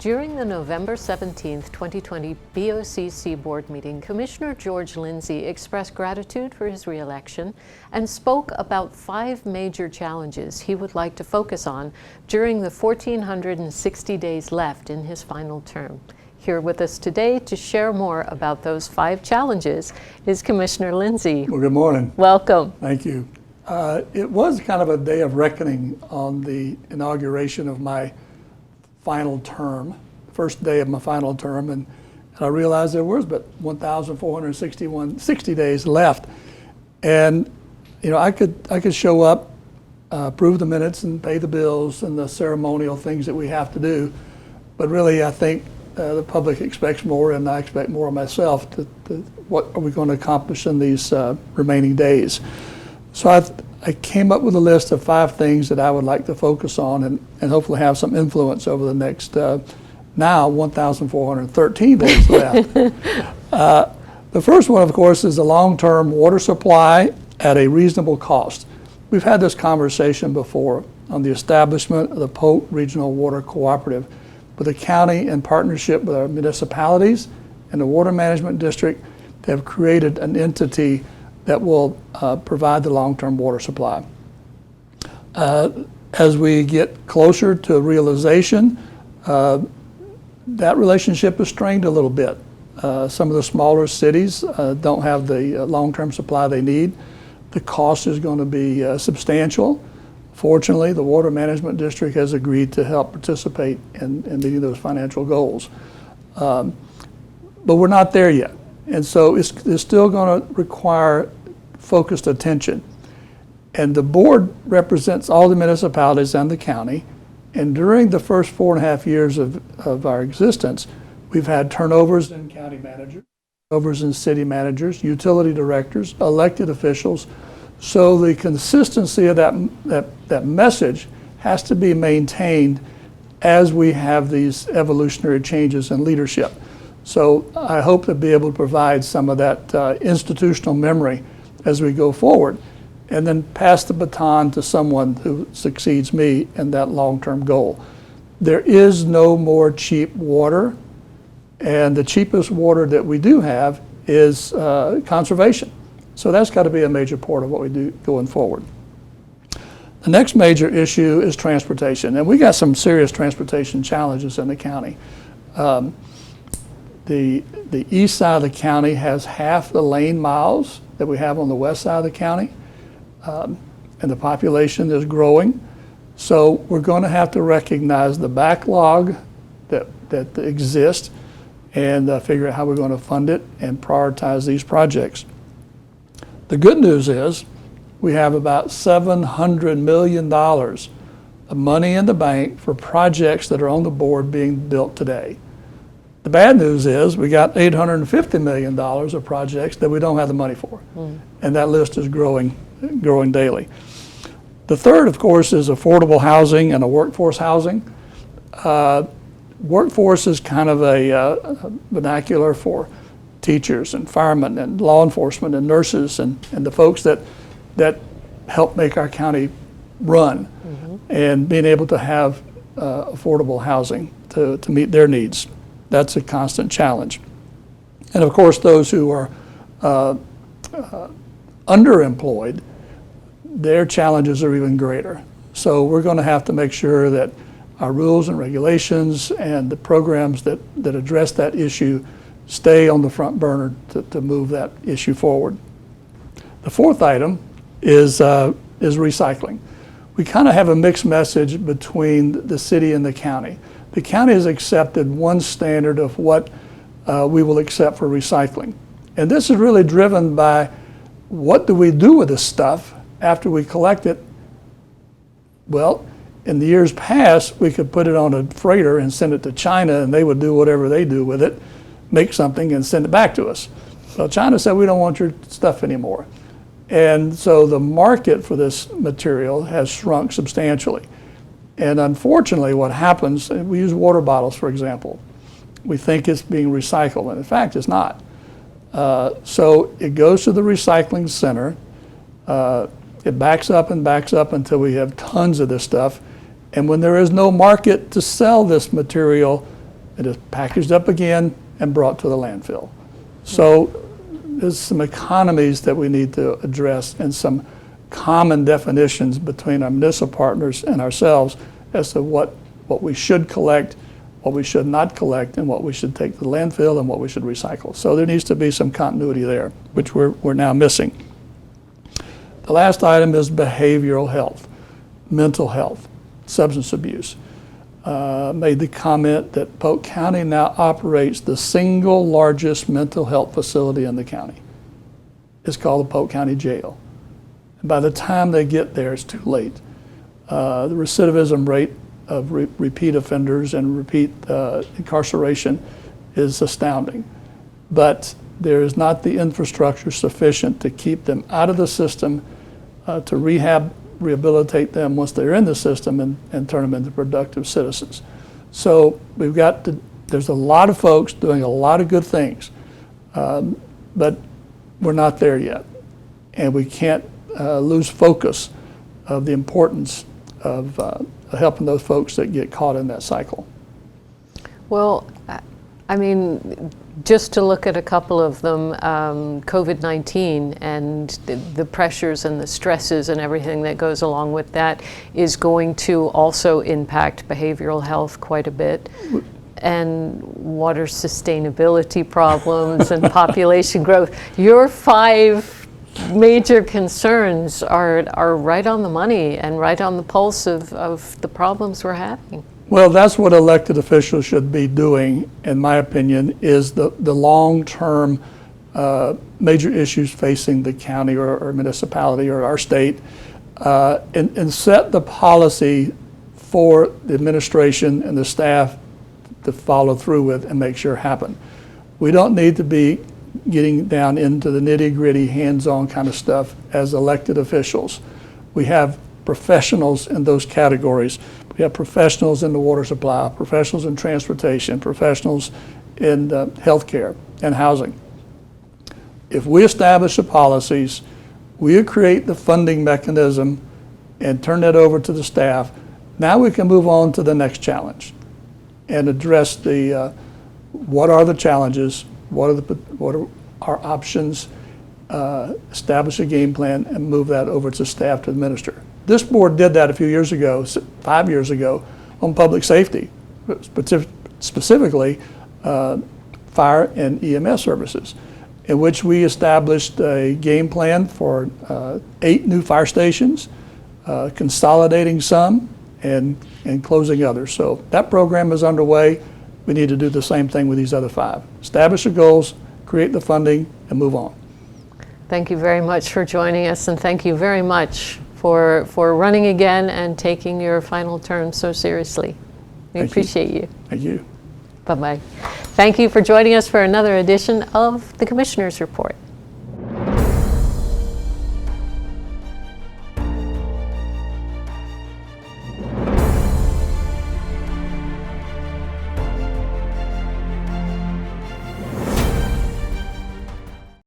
During the November 17, 2020 BOCC board meeting, Commissioner George Lindsey expressed gratitude for his re-election and spoke about 5 major challenges he would like to focus on during the 1,460 days left in his final term. Here with us today to share more about those 5 challenges is Commissioner Lindsey. Well, good morning. Welcome. Thank you. It was kind of a day of reckoning on the inauguration of my final term, first day of my final term, and I realized there was but 1,460 days left, and I could show up, approve the minutes, and pay the bills and the ceremonial things that we have to do, but really I think the public expects more, and I expect more of myself. What are we going to accomplish in these remaining days? So I came up with a list of 5 things that I would like to focus on and hopefully have some influence over the next, now 1,413 days left. The first one, of course, is the long-term water supply at a reasonable cost. We've had this conversation before on the establishment of the Polk Regional Water Cooperative, with the county in partnership with our municipalities and the Water Management District. They have created an entity that will provide the long-term water supply. As we get closer to realization, that relationship is strained a little bit. Some of the smaller cities don't have the long-term supply they need. The cost is going to be substantial. Fortunately, the Water Management District has agreed to help participate in meeting those financial goals. But we're not there yet. And so it's still going to require focused attention. And the board represents all the municipalities and the county. And during the first 4.5 years of our existence, we've had turnovers in county managers, turnovers in city managers, utility directors, elected officials. So the consistency of that message has to be maintained as we have these evolutionary changes in leadership. So I hope to be able to provide some of that institutional memory as we go forward, and then pass the baton to someone who succeeds me in that long-term goal. There is no more cheap water, and the cheapest water that we do have is conservation. So that's got to be a major part of what we do going forward. The next major issue is transportation, and we got some serious transportation challenges in the county. The east side of the county has half the lane miles that we have on the west side of the county, and the population is growing. So we're going to have to recognize the backlog that exists and figure out how we're going to fund it and prioritize these projects. The good news is we have about $700 million of money in the bank for projects that are on the board being built today. The bad news is we got $850 million of projects that we don't have the money for, and that list is growing daily. The third, of course, is affordable housing and workforce housing. Workforce is kind of a vernacular for teachers and firemen and law enforcement and nurses and the folks that help make our county run, and being able to have affordable housing to meet their needs. That's a constant challenge. And of course, those who are underemployed, their challenges are even greater. So we're going to have to make sure that our rules and regulations and the programs that address that issue stay on the front burner to move that issue forward. The fourth item is recycling. We kind of have a mixed message between the city and the county. The county has accepted one standard of what we will accept for recycling. And this is really driven by what do we do with this stuff after we collect it. Well, in the years past, we could put it on a freighter and send it to China, and they would do whatever they do with it, make something and send it back to us. Well, China said, we don't want your stuff anymore. And so the market for this material has shrunk substantially. And unfortunately, what happens, we use water bottles, for example. We think it's being recycled, and in fact, it's not. So it goes to the recycling center. It backs up until we have tons of this stuff. And when there is no market to sell this material, It is packaged up again and brought to the landfill. So there's some economies that we need to address and some common definitions between our municipal partners and ourselves as to what we should collect, what we should not collect, and what we should take to the landfill and what we should recycle. So there needs to be some continuity there, which we're now missing. The last item is behavioral health, mental health, substance abuse. Made the comment that Polk County now operates the single largest mental health facility in the county. It's called the Polk County Jail. And by the time they get there, it's too late. The recidivism rate of repeat offenders and repeat incarceration is astounding. But there is not the infrastructure sufficient to keep them out of the system, to rehabilitate them once they're in the system and turn them into productive citizens. So there's a lot of folks doing a lot of good things, but we're not there yet. And we can't lose focus of the importance of helping those folks that get caught in that cycle. Well, I mean, just to look at a couple of them, COVID-19 and the pressures and the stresses and everything that goes along with that is going to also impact behavioral health quite a bit. And water sustainability problems and population growth. Your 5 major concerns are right on the money and right on the pulse of the problems we're having. Well, that's what elected officials should be doing, in my opinion, is the long-term major issues facing the county or municipality or our state, and set the policy for the administration and the staff to follow through with and make sure happen. We don't need to be getting down into the nitty-gritty, hands-on kind of stuff as elected officials. We have professionals in those categories. We have professionals in the water supply, professionals in transportation, professionals in healthcare and housing. If we establish the policies, we create the funding mechanism and turn that over to the staff, now we can move on to the next challenge and address what are the challenges, what are our options, establish a game plan, and move that over to staff to administer. This board did that a few years ago, 5 years ago, on public safety, specifically fire and EMS services, in which we established a game plan for 8 new fire stations, consolidating some and closing others. So that program is underway. We need to do the same thing with these other 5. Establish the goals, create the funding, and move on. Thank you very much for joining us, and thank you very much for running again and taking your final term so seriously. We appreciate you. Thank you. Bye-bye. Thank you for joining us for another edition of the Commissioner's Report.